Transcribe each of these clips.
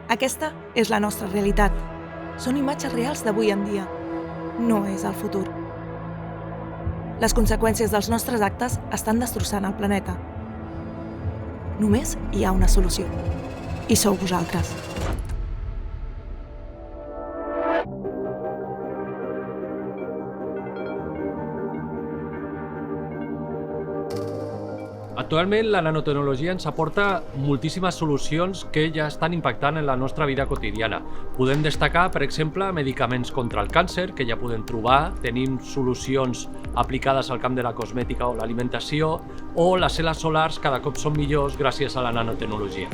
Aquesta és la nostra realitat. Són imatges reals d'avui en dia. No és el futur. Les conseqüències dels nostres actes estan destrossant el planeta. Només hi ha una solució. I sou vosaltres. Actualment, la nanotecnologia ens aporta moltíssimes solucions que ja estan impactant en la nostra vida quotidiana. Podem destacar, per exemple, medicaments contra el càncer, que ja podem trobar. Tenim solucions aplicades al camp de la cosmètica o l'alimentació, o les cel·les solars cada cop són millors gràcies a la nanotecnologia.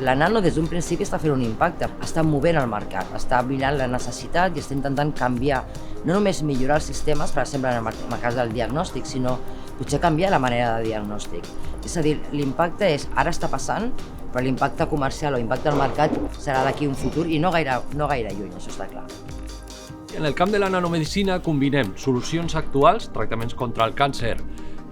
La nano des d'un principi està fent un impacte, està movent el mercat, està mirant la necessitat i està intentant canviar, no només millorar els sistemes, per exemple en el cas del diagnòstic, sinó potser canviar la manera de diagnòstic. És a dir, l'impacte ara està passant, però l'impacte comercial o l'impacte al mercat serà d'aquí un futur i no gaire lluny, això està clar. En el camp de la nanomedicina combinem solucions actuals, tractaments contra el càncer,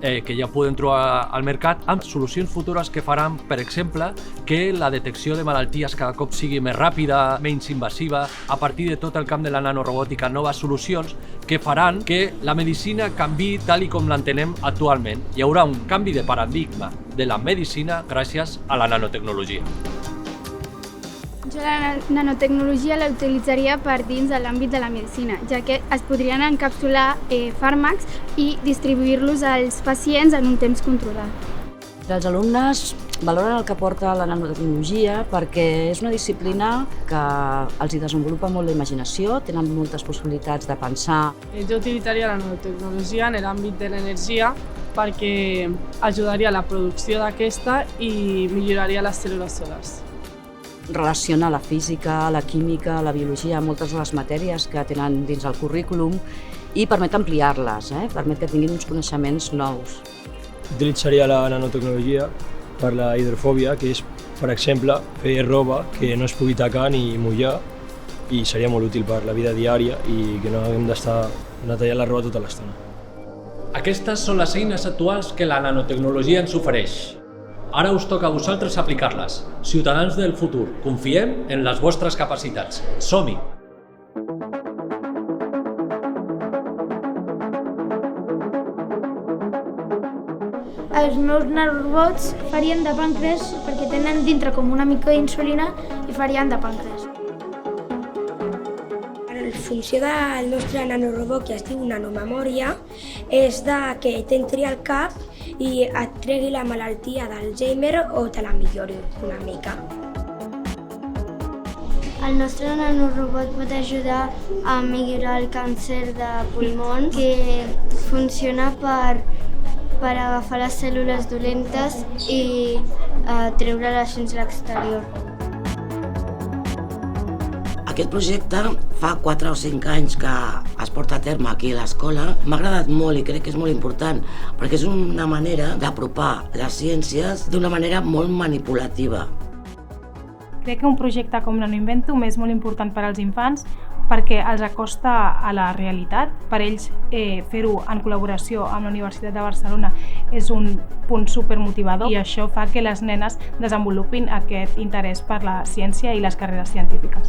que ja podem trobar al mercat, amb solucions futures que faran, per exemple, que la detecció de malalties cada cop sigui més ràpida, menys invasiva, a partir de tot el camp de la nanorobòtica, noves solucions que faran que la medicina canviï tal com l'entenem actualment. Hi haurà un canvi de paradigma de la medicina gràcies a la nanotecnologia. Jo la nanotecnologia la utilitzaria per dins de l'àmbit de la medicina, ja que es podrien encapsular fàrmacs i distribuir-los als pacients en un temps controlat. Els alumnes valoren el que porta la nanotecnologia perquè és una disciplina que els desenvolupa molt la imaginació, tenen moltes possibilitats de pensar. Jo utilitzaria la nanotecnologia en l'àmbit de l'energia perquè ajudaria a la producció d'aquesta i milloraria les cèl·lules solars. Relaciona la física, la química, la biologia, moltes de les matèries que tenen dins el currículum i permet ampliar-les, permet que tinguin uns coneixements nous. Utilitzaria la nanotecnologia per la hidrofòbia, que és, per exemple, fer roba que no es pugui tacar ni mullar i seria molt útil per la vida diària i que no haguem d'estar netejar la roba tota l'estona. Aquestes són les eines actuals que la nanotecnologia ens ofereix. Ara us toca a vosaltres aplicar-les. Ciutadans del futur, confiem en les vostres capacitats. Som-hi! Els meus nanorobots farien de pàncreas perquè tenen dintre com una mica d'insulina i farien de pàncreas. La funció del nostre nanorobot, que es diu nanomemòria, és que t'entri al cap i et tregui la malaltia d'Alzheimer o te la millori una mica. El nostre nanorobot pot ajudar a millorar el càncer de pulmons, que funciona per agafar les cèl·lules dolentes i treure-les fins a l'exterior. Aquest projecte fa 4 o 5 anys que es porta a terme aquí a l'escola. M'ha agradat molt i crec que és molt important perquè és una manera d'apropar les ciències d'una manera molt manipulativa. Crec que un projecte com Nanoinventum és molt important per als infants perquè els acosta a la realitat. Per ells fer-ho en col·laboració amb la Universitat de Barcelona és un punt supermotivador i això fa que les nenes desenvolupin aquest interès per la ciència i les carreres científiques.